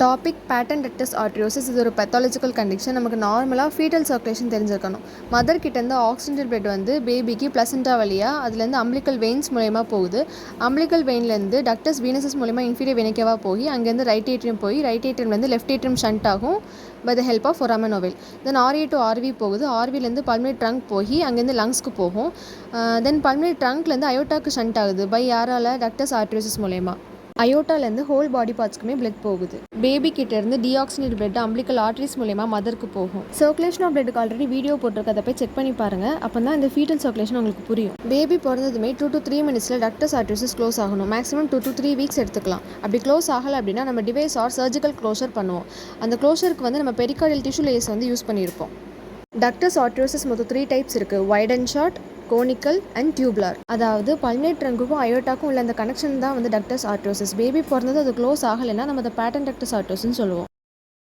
Topic pattern டக்டஸ் ஆர்ட்ரியோசிஸ். இது ஒரு pathological condition. நமக்கு நார்மலாக ஃபீட்டல் சர்க்குலேஷன் தெரிஞ்சிருக்கணும். மதர் கிட்டேருந்து ஆக்சிஜன் பிளட் வந்து பேபிக்கு பிளசண்டா வழியாக அதுலேருந்து அம்பிளிக்கல் வெயின்ஸ் மூலயமா போகுது. அம்பிளிக்கல் வெயின்லேருந்து டக்டஸ் வீனஸஸ் மூலயமா இன்ஃபீரியர் வெனிக்கவாக போய் அங்கேருந்து ரைட் ஏட்ரியம் போய் ரைட் ஏட்ரியம்லேருந்து லெஃப்ட் ஏட்ரியம் ஷண்ட் ஆகும் by the help of foramen ovale. Then RA to RV போகுது. ஆர்விலேருந்து பல்மனரி ட்ரங்க் போய் அங்கேருந்து லங்ஸ்க்கு போகும். தென் பல்மனரி ட்ரங்க்லேருந்து அயோட்டாக்கு ஷண்ட் ஆகுது பை யாரால் டக்டஸ் ஆர்ட்ரியோசிஸ் மூலயமா. அயோட்டாலேருந்து ஹோல் பாடி பார்ட்ஸ்க்குமே பிளட் போகுது. பேபி கிட்டேருந்து டீஆக்சினேட் பிளட் அம்பிளிக்கல் ஆர்ட்ரிஸ் மூலயமா மதருக்கு போகும். சர்க்குலேஷன் ஆஃப் பிளட்டுக்கு ஆல்ரெடி வீடியோ போட்டிருக்கு, அதை போய் செக் பண்ணி பாருங்கள். அப்போ தான் இந்த ஃபீட்டல் சர்க்குலேஷன் உங்களுக்கு புரியும். பேபி பிறந்ததுமே 2 to 3 minutes டக்டஸ் ஆர்ட்ரியோசிஸ் க்ளோஸ் ஆகணும். மேக்ஸிமம் 2 to 3 weeks எடுத்துக்கலாம். அப்படி க்ளோஸ் ஆகலை அப்படின்னா நம்ம டிவைஸ் ஆர் சர்ஜிக்கல் க்ளோஷர் பண்ணுவோம். அந்த க்ளோஷருக்கு வந்து நம்ம பெரிகார்டியல் டிஷ்யூ லேயர்ஸ் வந்து யூஸ் பண்ணியிருப்போம். டக்டஸ் ஆர்ட்ரியோசிஸ் மொத்தம் 3 டைப்ஸ் இருக்குது. Wide and short, conical and tubular. அதாவது பல்மனரி ட்ரங்குக்கும் அயோட்டாக்கும் உள்ள அந்த கனெக்ஷன் தான் வந்து டக்டஸ் ஆர்ட்ரியோசிஸ். பேபி பிறந்தது அது க்ளோஸ் ஆகலைன்னா நம்ம அதை பேட்டன் டக்டஸ் ஆர்ட்ரியோசிஸ்னு சொல்லுவோம்.